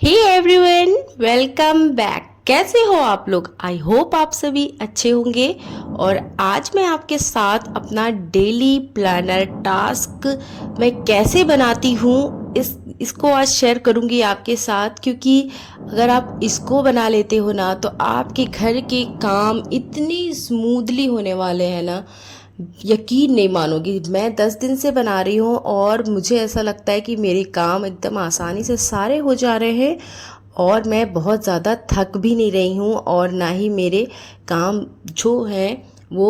Hey everyone, welcome back. कैसे हो आप लोग? आई होप आप सभी अच्छे होंगे। और आज मैं आपके साथ अपना डेली प्लानर टास्क मैं कैसे बनाती हूँ इसको आज शेयर करूँगी आपके साथ। क्योंकि अगर आप इसको बना लेते हो ना तो आपके घर के काम इतनी स्मूथली होने वाले हैं ना, यकीन नहीं मानोगी। मैं 10 दिन से बना रही हूँ और मुझे ऐसा लगता है कि मेरे काम एकदम आसानी से सारे हो जा रहे हैं और मैं बहुत ज़्यादा थक भी नहीं रही हूँ और ना ही मेरे काम जो हैं वो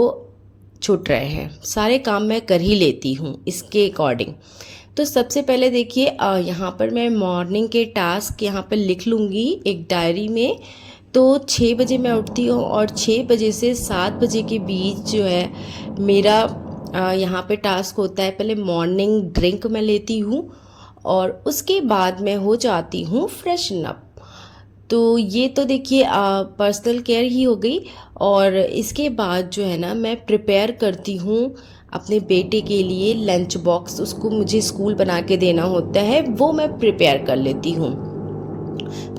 छूट रहे हैं। सारे काम मैं कर ही लेती हूँ इसके अकॉर्डिंग। तो सबसे पहले देखिए, यहाँ पर मैं मॉर्निंग के टास्क यहाँ पर लिख लूँगी एक डायरी में। तो 6 बजे मैं उठती हूँ और 6 बजे से 7 बजे के बीच जो है मेरा यहाँ पे टास्क होता है। पहले मॉर्निंग ड्रिंक मैं लेती हूँ और उसके बाद मैं हो जाती हूँ फ्रेशन अप। तो ये तो देखिए पर्सनल केयर ही हो गई। और इसके बाद जो है ना मैं प्रिपेयर करती हूँ अपने बेटे के लिए लंच बॉक्स। उसको मुझे स्कूल बना के देना होता है, वो मैं प्रिपेयर कर लेती हूँ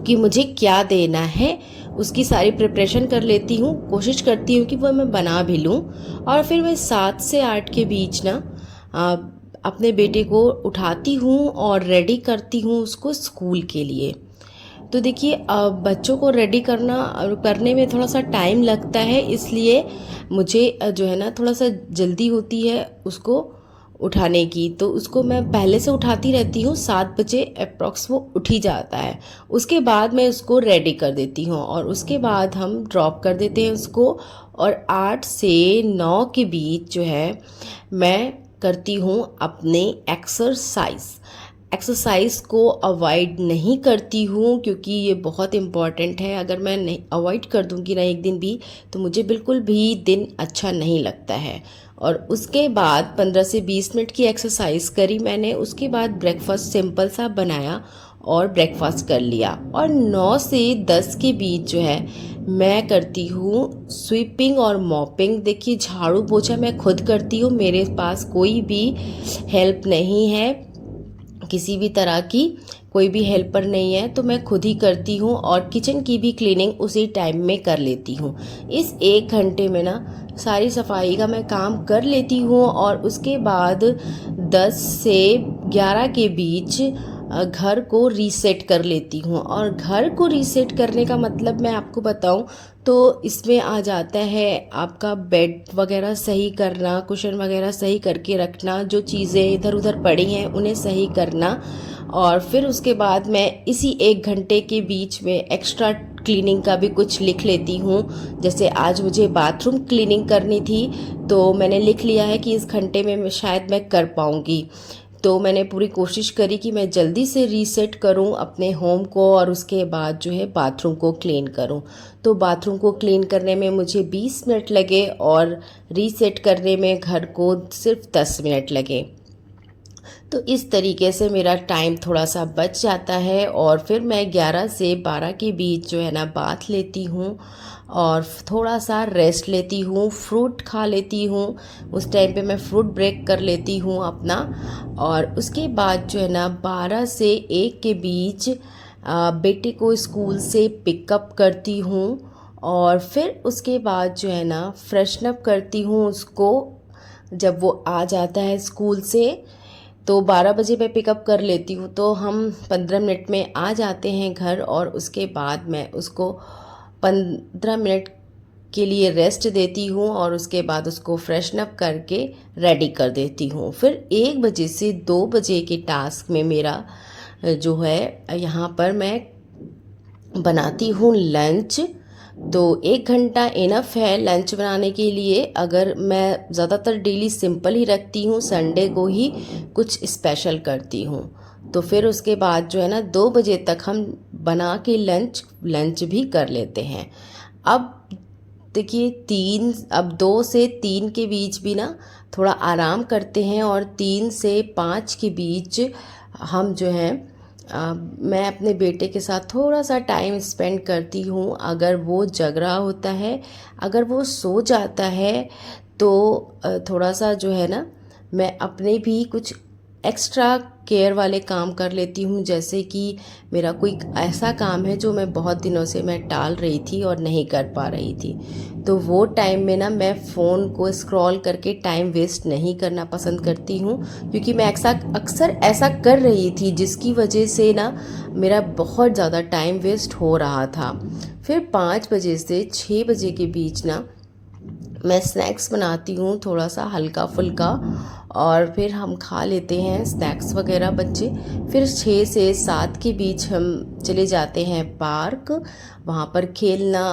कि मुझे क्या देना है। उसकी सारी प्रिपरेशन कर लेती हूँ, कोशिश करती हूँ कि वो मैं बना भी लूँ। और फिर मैं 7 से 8 के बीच ना अपने बेटे को उठाती हूँ और रेडी करती हूँ उसको स्कूल के लिए। तो देखिए बच्चों को रेडी करने में थोड़ा सा टाइम लगता है, इसलिए मुझे जो है ना थोड़ा सा जल्दी होती है उसको उठाने की। तो उसको मैं पहले से उठाती रहती हूँ, 7 बजे अप्रॉक्स वो उठ ही जाता है। उसके बाद मैं उसको रेडी कर देती हूँ और उसके बाद हम ड्रॉप कर देते हैं उसको। और 8 से 9 के बीच जो है मैं करती हूँ अपने एक्सरसाइज को अवॉइड नहीं करती हूँ, क्योंकि ये बहुत इम्पॉर्टेंट है। अगर मैं नहीं अवॉइड कर दूँगी ना एक दिन भी तो मुझे बिल्कुल भी दिन अच्छा नहीं लगता है। और उसके बाद 15 से 20 मिनट की एक्सरसाइज करी मैंने। उसके बाद ब्रेकफास्ट सिंपल सा बनाया और ब्रेकफास्ट कर लिया। और 9 से 10 के बीच जो है मैं करती हूँ स्वीपिंग और मॉपिंग। देखिए झाड़ू पोछा मैं खुद करती हूँ, मेरे पास कोई भी हेल्प नहीं है, किसी भी तरह की कोई भी हेल्पर नहीं है, तो मैं खुद ही करती हूँ। और किचन की भी क्लीनिंग उसी टाइम में कर लेती हूँ। इस 1 घंटे में ना सारी सफाई का मैं काम कर लेती हूँ। और उसके बाद 10 से 11 के बीच घर को रीसेट कर लेती हूँ। और घर को रीसेट करने का मतलब मैं आपको बताऊँ तो इसमें आ जाता है आपका बेड वगैरह सही करना, कुशन वगैरह सही करके रखना, जो चीज़ें इधर उधर पड़ी हैं उन्हें सही करना। और फिर उसके बाद मैं इसी 1 घंटे के बीच में एक्स्ट्रा क्लीनिंग का भी कुछ लिख लेती हूँ। जैसे आज मुझे बाथरूम क्लीनिंग करनी थी तो मैंने लिख लिया है कि इस घंटे में शायद मैं कर पाऊँगी। तो मैंने पूरी कोशिश करी कि मैं जल्दी से रीसेट करूं अपने होम को और उसके बाद जो है बाथरूम को क्लीन करूं। तो बाथरूम को क्लीन करने में मुझे 20 मिनट लगे और रीसेट करने में घर को सिर्फ 10 मिनट लगे। तो इस तरीके से मेरा टाइम थोड़ा सा बच जाता है। और फिर मैं 11 से 12 के बीच जो है ना बाथ लेती हूँ और थोड़ा सा रेस्ट लेती हूँ, फ्रूट खा लेती हूँ। उस टाइम पे मैं फ्रूट ब्रेक कर लेती हूँ अपना। और उसके बाद जो है ना 12 से 1 के बीच बेटे को स्कूल से पिकअप करती हूँ। और फिर उसके बाद जो है ना फ्रेशन अप करती हूँ उसको। जब वो आ जाता है स्कूल से तो 12 बजे मैं पिकअप कर लेती हूँ, तो हम 15 मिनट में आ जाते हैं घर। और उसके बाद मैं उसको 15 मिनट के लिए रेस्ट देती हूँ और उसके बाद उसको फ्रेशन अप करके रेडी कर देती हूँ। फिर 1 बजे से 2 बजे के टास्क में मेरा जो है यहाँ पर मैं बनाती हूँ लंच। तो 1 घंटा इनफ है लंच बनाने के लिए। अगर मैं ज़्यादातर डेली सिंपल ही रखती हूँ, संडे को ही कुछ स्पेशल करती हूँ। तो फिर उसके बाद जो है ना 2 बजे तक हम बना के लंच भी कर लेते हैं। अब देखिए अब 2 से 3 के बीच भी ना थोड़ा आराम करते हैं। और 3 से 5 के बीच हम जो है मैं अपने बेटे के साथ थोड़ा सा टाइम स्पेंड करती हूँ। अगर वो जग रहा होता है, अगर वो सो जाता है तो थोड़ा सा जो है ना मैं अपने भी कुछ एक्स्ट्रा केयर वाले काम कर लेती हूँ, जैसे कि मेरा कोई ऐसा काम है जो मैं बहुत दिनों से मैं टाल रही थी और नहीं कर पा रही थी, तो वो टाइम में ना मैं फ़ोन को स्क्रॉल करके टाइम वेस्ट नहीं करना पसंद करती हूँ, क्योंकि मैं अक्सर ऐसा कर रही थी, जिसकी वजह से ना मेरा बहुत ज़्यादा टाइम वेस्ट हो रहा था। फिर 5 बजे से 6 बजे के बीच ना मैं स्नैक्स बनाती हूँ, थोड़ा सा हल्का फुल्का, और फिर हम खा लेते हैं स्नैक्स वगैरह बच्चे। फिर 6 से 7 के बीच हम चले जाते हैं पार्क, वहाँ पर खेलना,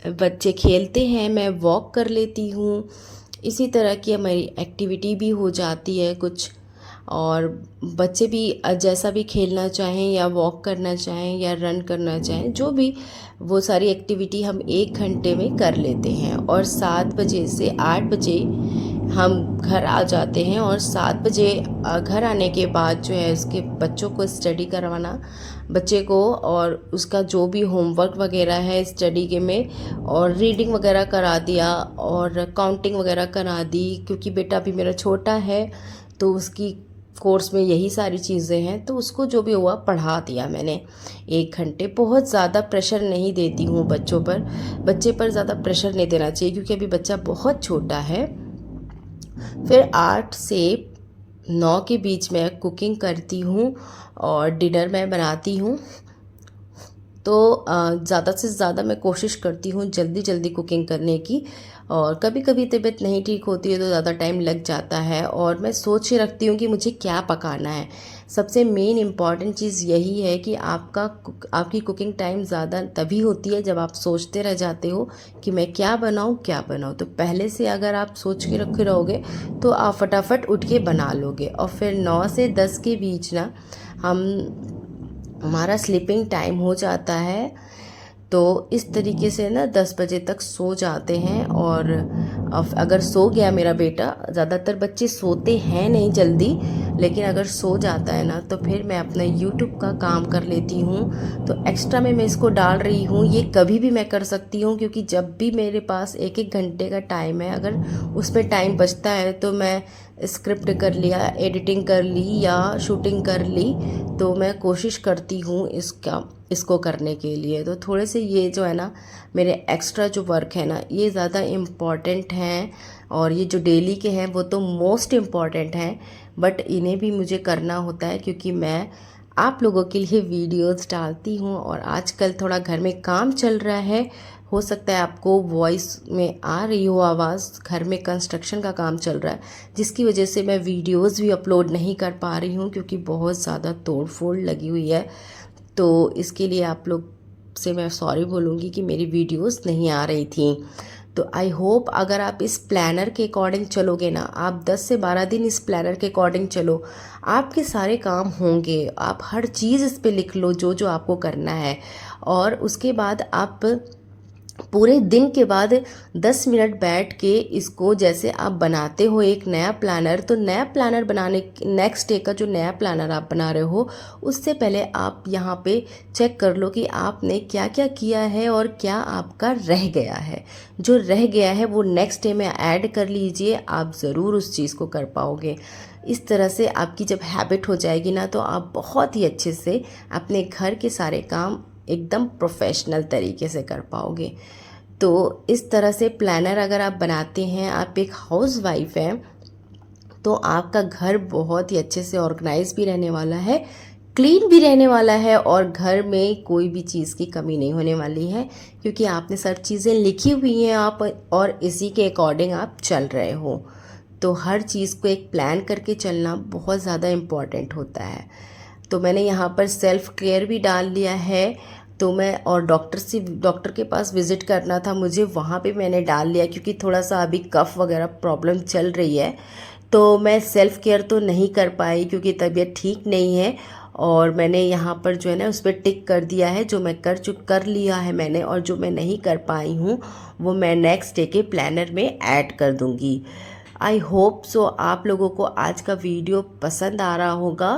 बच्चे खेलते हैं, मैं वॉक कर लेती हूँ। इसी तरह की हमारी एक्टिविटी भी हो जाती है कुछ, और बच्चे भी जैसा भी खेलना चाहें या वॉक करना चाहें या रन करना चाहें, जो भी, वो सारी एक्टिविटी हम 1 घंटे में कर लेते हैं। और 7 बजे से 8 बजे हम घर आ जाते हैं, और 7 बजे घर आने के बाद जो है उसके बच्चों को स्टडी करवाना, बच्चे को, और उसका जो भी होमवर्क वगैरह है स्टडी के में, और रीडिंग वगैरह करा दिया और काउंटिंग वगैरह करा दी, क्योंकि बेटा अभी मेरा छोटा है तो उसकी कोर्स में यही सारी चीज़ें हैं, तो उसको जो भी हुआ पढ़ा दिया मैंने 1 घंटे। बहुत ज़्यादा प्रेशर नहीं देती हूँ बच्चे पर ज़्यादा प्रेशर नहीं देना चाहिए, क्योंकि अभी बच्चा बहुत छोटा है। फिर 8 से 9 के बीच में कुकिंग करती हूँ और डिनर मैं बनाती हूँ। तो ज़्यादा से ज़्यादा मैं कोशिश करती हूँ जल्दी जल्दी कुकिंग करने की, और कभी कभी तबीयत नहीं ठीक होती है तो ज़्यादा टाइम लग जाता है, और मैं सोच के रखती हूँ कि मुझे क्या पकाना है। सबसे मेन इम्पॉर्टेंट चीज़ यही है कि आपकी कुकिंग टाइम ज़्यादा तभी होती है जब आप सोचते रह जाते हो कि मैं क्या बनाऊँ। तो पहले से अगर आप सोच के रखे रहोगे तो आप फटाफट उठ के बना लोगे। और फिर 9 से 10 के बीच ना हमारा स्लीपिंग टाइम हो जाता है, तो इस तरीके से ना 10 बजे तक सो जाते हैं। और अगर सो गया मेरा बेटा, ज़्यादातर बच्चे सोते हैं नहीं जल्दी, लेकिन अगर सो जाता है ना तो फिर मैं अपना यूट्यूब का काम कर लेती हूँ। तो एक्स्ट्रा में मैं इसको डाल रही हूँ, ये कभी भी मैं कर सकती हूँ, क्योंकि जब भी मेरे पास 1-1 घंटे का टाइम है, अगर उसमें टाइम बचता है तो मैं स्क्रिप्ट कर लिया, एडिटिंग कर ली या शूटिंग कर ली, तो मैं कोशिश करती हूँ इसको करने के लिए। तो थोड़े से ये जो है ना मेरे एक्स्ट्रा जो वर्क है ना, ये ज़्यादा इम्पॉर्टेंट हैं, और ये जो डेली के हैं वो तो मोस्ट इम्पॉर्टेंट हैं, बट इन्हें भी मुझे करना होता है, क्योंकि मैं आप लोगों के लिए वीडियोस डालती हूँ। और आजकल थोड़ा घर में काम चल रहा है, हो सकता है आपको वॉइस में आ रही हो आवाज़, घर में कंस्ट्रक्शन का काम चल रहा है, जिसकी वजह से मैं वीडियोस भी अपलोड नहीं कर पा रही हूँ, क्योंकि बहुत ज़्यादा तोड़ फोड़ लगी हुई है। तो इसके लिए आप लोग से मैं सॉरी बोलूँगी कि मेरी वीडियोस नहीं आ रही थी। तो आई होप अगर आप इस प्लानर के अकॉर्डिंग चलोगे ना, आप 10 से 12 दिन इस प्लानर के अकॉर्डिंग चलो, आपके सारे काम होंगे। आप हर चीज़ इस पे लिख लो जो जो आपको करना है, और उसके बाद आप पूरे दिन के बाद 10 मिनट बैठ के इसको, जैसे आप बनाते हो एक नया प्लानर, तो नया प्लानर बनाने, नेक्स्ट डे का जो नया प्लानर आप बना रहे हो, उससे पहले आप यहाँ पे चेक कर लो कि आपने क्या क्या किया है और क्या आपका रह गया है। जो रह गया है वो नेक्स्ट डे में ऐड कर लीजिए, आप ज़रूर उस चीज़ को कर पाओगे। इस तरह से आपकी जब हैबिट हो जाएगी ना, तो आप बहुत ही अच्छे से अपने घर के सारे काम एकदम प्रोफेशनल तरीके से कर पाओगे। तो इस तरह से प्लानर अगर आप बनाते हैं, आप एक हाउस वाइफ हैं, तो आपका घर बहुत ही अच्छे से ऑर्गेनाइज भी रहने वाला है, क्लीन भी रहने वाला है, और घर में कोई भी चीज़ की कमी नहीं होने वाली है, क्योंकि आपने सब चीज़ें लिखी हुई हैं आप, और इसी के अकॉर्डिंग आप चल रहे हो। तो हर चीज़ को एक प्लान करके चलना बहुत ज़्यादा इम्पॉर्टेंट होता है। तो मैंने यहाँ पर सेल्फ़ केयर भी डाल लिया है, तो मैं, और डॉक्टर के पास विज़िट करना था मुझे, वहाँ पे मैंने डाल लिया, क्योंकि थोड़ा सा अभी कफ़ वगैरह प्रॉब्लम चल रही है, तो मैं सेल्फ़ केयर तो नहीं कर पाई क्योंकि तबीयत ठीक नहीं है। और मैंने यहाँ पर जो है ना उस पर टिक कर दिया है, जो मैं कर लिया है मैंने, और जो मैं नहीं कर पाई हूँ वो मैं नेक्स्ट डे के प्लानर में ऐड कर दूँगी। आई होप सो आप लोगों को आज का वीडियो पसंद आ रहा होगा।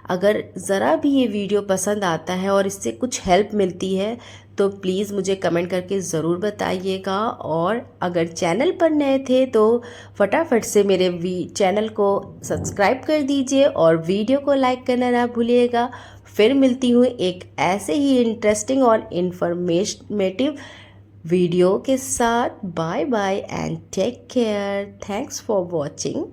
अगर ज़रा भी ये वीडियो पसंद आता है और इससे कुछ हेल्प मिलती है तो प्लीज़ मुझे कमेंट करके ज़रूर बताइएगा। और अगर चैनल पर नए थे तो फटाफट से मेरे चैनल को सब्सक्राइब कर दीजिए और वीडियो को लाइक करना ना भूलिएगा। फिर मिलती हूँ एक ऐसे ही इंटरेस्टिंग और इन्फॉर्मेटिव वीडियो के साथ। Bye bye and take care. Thanks for watching.